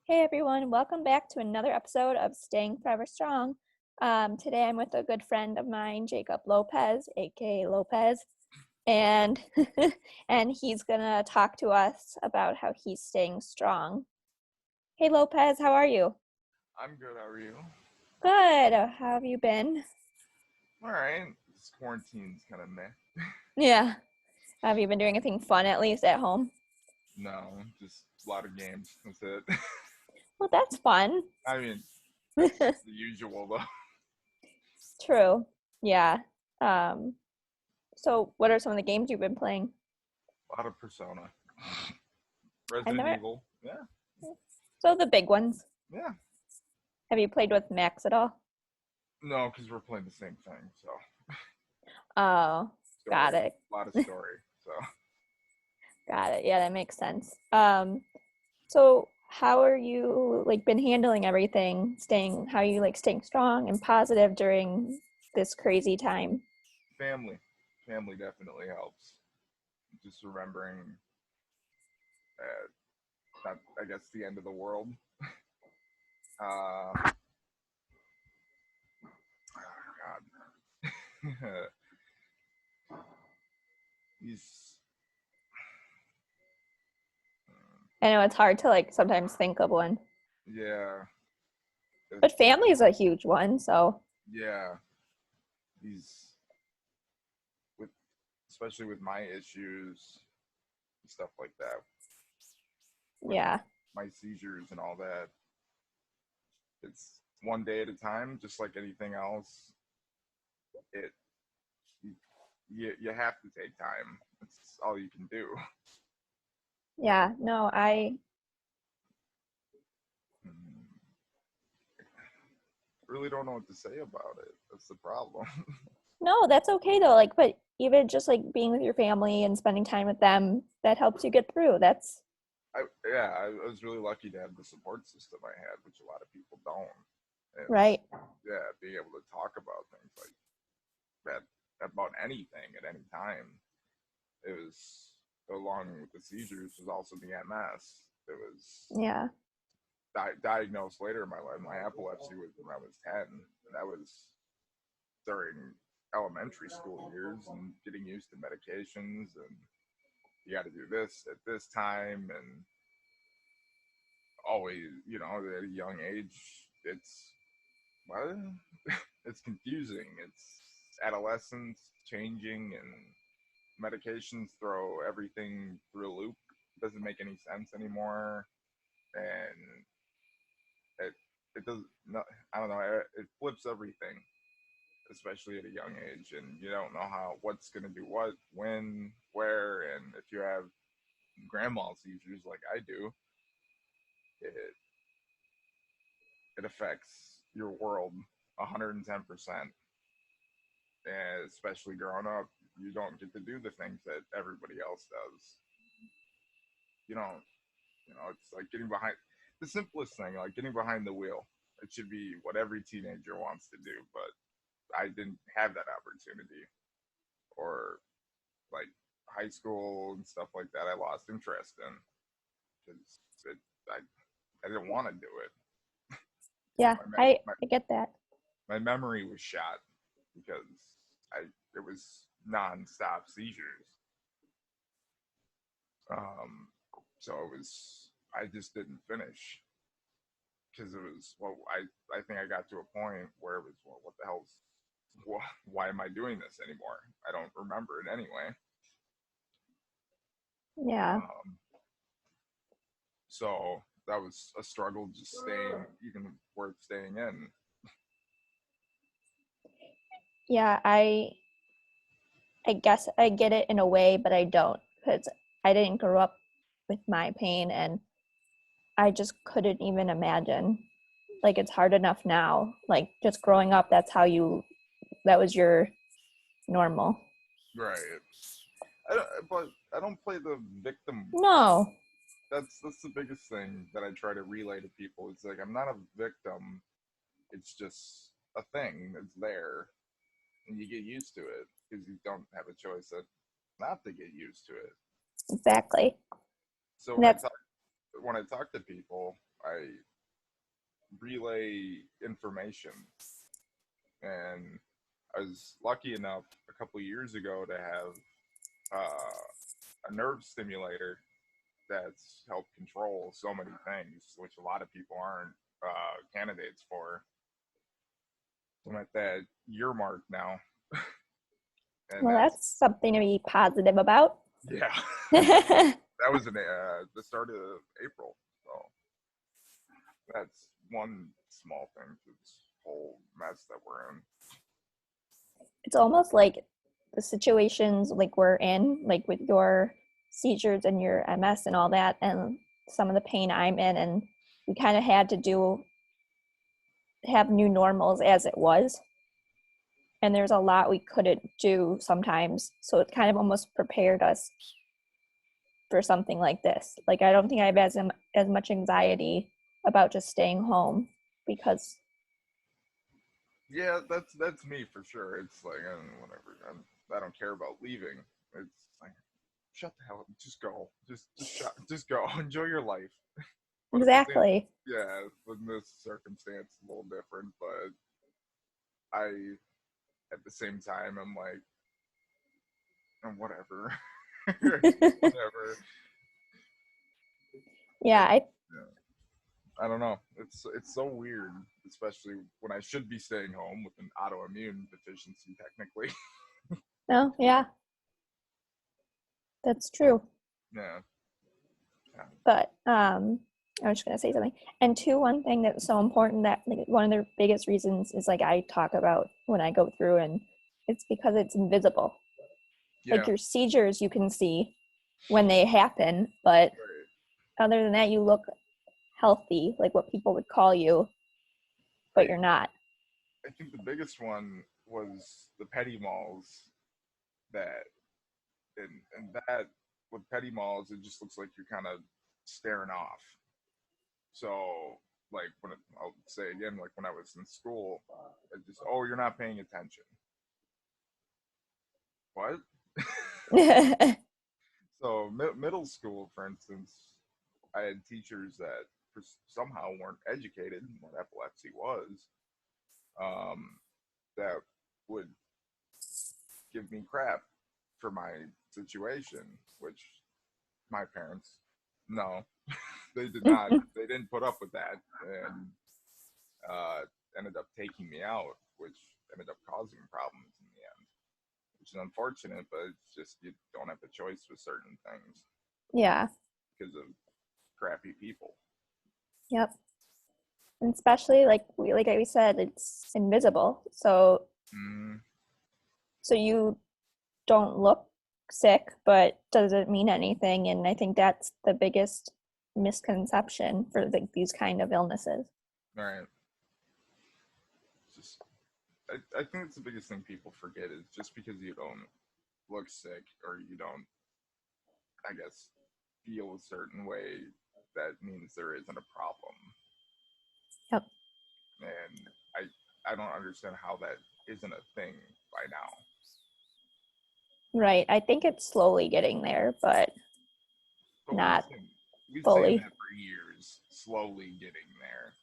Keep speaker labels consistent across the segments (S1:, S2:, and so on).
S1: Hey everyone, welcome back to another episode of Staying Forever Strong. Today I'm with a good friend of mine, Jacob Lopez, aka Lopez, and and he's gonna talk to us about how he's staying strong. Hey Lopez, how are you?
S2: I'm good. How are you?
S1: Good. How have you been?
S2: All right. This quarantine's kind of meh.
S1: Yeah. Have you been doing anything fun at least at home?
S2: No, just a lot of games. That's it.
S1: Well, that's fun.
S2: I mean, that's the usual though.
S1: True. Yeah. Um, so what are some of the games you've been playing?
S2: A lot of Persona,
S1: I
S2: Resident
S1: never.
S2: Evil. Yeah,
S1: So the big ones.
S2: yeah.
S1: Have you played with Max at all?
S2: No, because we're playing the same thing. So
S1: Oh, got
S2: story,
S1: it.
S2: a lot of story. So
S1: Got it. Yeah, that makes sense. So how are you been handling everything, how are you staying strong and positive during this crazy time?
S2: family, family definitely helps. Just remembering that not, I guess, the end of the world. Oh God. He's
S1: I know it's hard to sometimes think of one,
S2: yeah.
S1: but
S2: It's
S1: family is a huge one. So
S2: yeah. He's with especially with my issues and stuff like that, with
S1: yeah,
S2: my seizures and all that. It's one day at a time, just like anything else. It you have to take time. It's all you can do.
S1: yeah. No, I
S2: Really don't know what to say about it. That's the problem.
S1: no, that's okay though. But even just being with your family and spending time with them, that helps you get through. That's
S2: I was really lucky to have the support system I had, which a lot of people don't. And
S1: right.
S2: yeah, being able to talk about things like that, about anything at any time. It was, along with the seizures, was also the MS. It was
S1: Yeah.
S2: diagnosed later in my life. My epilepsy was when I was 10. And that was during elementary school years and getting used to medications, and you got to do this at this time, and always, at a young age, it's what? It's confusing. It's adolescence changing, and medications throw everything through a loop. It doesn't make any sense anymore, and it does not. I don't know. It flips everything, especially at a young age, and you don't know what's gonna do what, when, where, and if you have grand mal seizures like I do, it it affects your world 110%. And especially growing up, you don't get to do the things that everybody else does. You don't. It's like getting behind the simplest thing, like getting behind the wheel. It should be what every teenager wants to do, but I didn't have that opportunity. Or like high school and stuff like that, I lost interest in because I didn't want to do it.
S1: Yeah,
S2: My, my
S1: I get that.
S2: my memory was shot because I it was non-stop seizures. Um, so I just didn't finish because it was, I think I got to a point where it was, well, what the hell's, why am I doing this anymore? I don't remember it anyway.
S1: Yeah.
S2: Um, so that was a struggle, just staying, even worth staying in.
S1: Yeah, I guess I get it in a way, but I don't because I didn't grow up with my pain and I just couldn't even imagine. It's hard enough now. Just growing up, that was your normal.
S2: Right. But I don't play the victim.
S1: No.
S2: That's the biggest thing that I try to relay to people. It's like I'm not a victim. It's just a thing that's there, and you get used to it because you don't have a choice not to get used to it.
S1: Exactly.
S2: So
S1: And
S2: when I
S1: that's
S2: talk, when I talk to people, I relay information, and I was lucky enough a couple years ago to have a nerve stimulator that's helped control so many things, which a lot of people aren't candidates for. I'm at that year mark now, and
S1: Well,
S2: that's
S1: that's something to be positive about.
S2: yeah. That was in the start of April, so that's one small thing to this whole mess that we're in.
S1: It's almost like the situations like we're in, like with your seizures and your MS and all that, and some of the pain I'm in, and we kind of had to have new normals as it was. And there's a lot we couldn't do sometimes. So it kind of almost prepared us for something like this. Like, I don't think I have as much anxiety about just staying home because
S2: Yeah, that's me for sure. It's like whatever. I don't care about leaving. It's like shut the hell up. Just go. Just go. Enjoy your life. But at the same,
S1: exactly.
S2: yeah, in this circumstance, it's a little different. But I, at the same time, I'm like, whatever, whatever.
S1: Yeah,
S2: It's
S1: I
S2: I don't know. It's so weird, especially when I should be staying home with an autoimmune deficiency, technically.
S1: no, yeah, that's true.
S2: Yeah. Yeah.
S1: But I was just gonna say something. And two, one thing that's so important that like one of the biggest reasons is like I talk about when I go through, and it's because it's invisible. Like
S2: Yeah.
S1: your seizures you can see when they happen, but
S2: Right.
S1: other than that you look healthy, like what people would call you, but
S2: I
S1: you're not.
S2: I think the biggest one was the petty malls that and that with petty malls it just looks like you're kind of staring off. So like I'll say again, like when I was in school, it just you're not paying attention. What? So middle school, for instance, I had teachers that somehow weren't educated in what epilepsy was, um, that would give me crap for my situation, which my parents, no, they did not. They didn't put up with that, and uh, ended up taking me out, which ended up causing problems in the end, which is unfortunate. But it's just you don't have a choice with certain things
S1: Yeah.
S2: because of crappy people.
S1: Yep. And especially like I said, it's invisible.
S2: Mm,
S1: So you don't look sick, but doesn't mean anything. And I think that's the biggest misconception for these kind of illnesses.
S2: all right. Just I think it's the biggest thing people forget is just because you don't look sick or you don't, I guess, feel a certain way, that means there isn't a problem.
S1: Yep.
S2: And I don't understand how that isn't a thing by now.
S1: Right. I think it's slowly getting there, but
S2: But
S1: not
S2: we've saying
S1: fully.
S2: that for years, slowly getting there.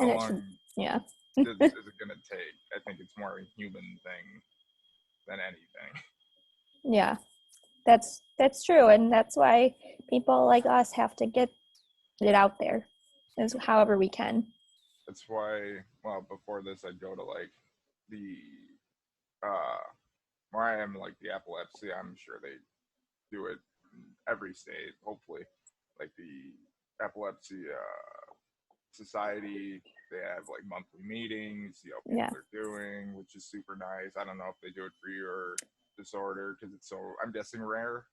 S1: And
S2: How
S1: it should,
S2: long
S1: yeah.
S2: is it going to take? I think it's more a human thing than anything.
S1: Yeah. That's true. And that's why people like us have to get it out there as however we can.
S2: That's why, well, before this, I'd go to like the uh, where I am, like the epilepsy. I'm sure they do it in every state, hopefully. Like the epilepsy society, they have like monthly meetings, see how
S1: Yeah.
S2: people are doing, which is super nice. I don't know if they do it for your disorder because it's so, I'm guessing, rare.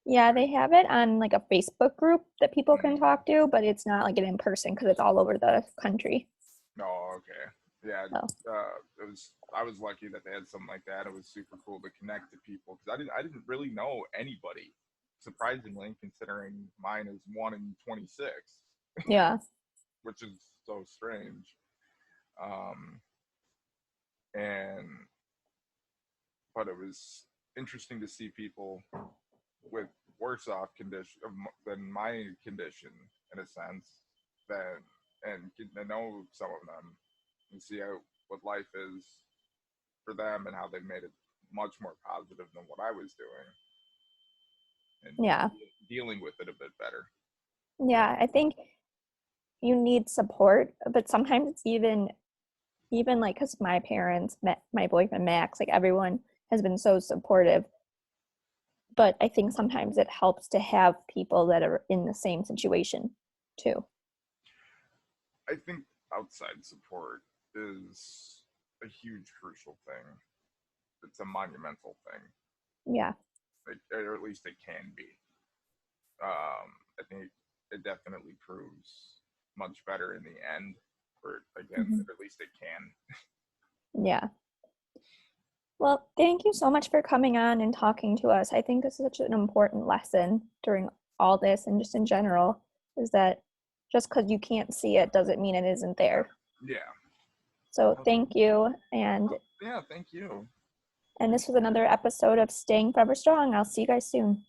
S1: Yeah, they have it on like a Facebook group that people can
S2: Mm.
S1: talk to, but it's not like an in person because it's all over the country.
S2: Oh, okay. Yeah,
S1: So,
S2: it was. I was lucky that they had something like that. It was super cool to connect to people because I didn't really know anybody. Surprisingly, considering mine is 1 in 26,
S1: yeah.
S2: which is so strange. Um, and but it was interesting to see people with worse off condition than my condition, in a sense, than and getting to know some of them and see what life is for them and how they've made it much more positive than what I was doing, and
S1: Yeah.
S2: dealing with it a bit better.
S1: Yeah, I think you need support, but sometimes it's even like because my parents, my boyfriend Max, like everyone has been so supportive. But I think sometimes it helps to have people that are in the same situation too.
S2: I think outside support is a huge crucial thing. It's a monumental thing,
S1: Yeah.
S2: or at least it can be. I think it definitely proves much better in the end, or again,
S1: Hmm.
S2: at least it can.
S1: Yeah. Well, thank you so much for coming on and talking to us. I think this is such an important lesson during all this and just in general is that just because you can't see it doesn't mean it isn't there.
S2: Yeah.
S1: So thank you.
S2: Yeah, thank you.
S1: And this was another episode of Staying Forever Strong. I'll see you guys soon.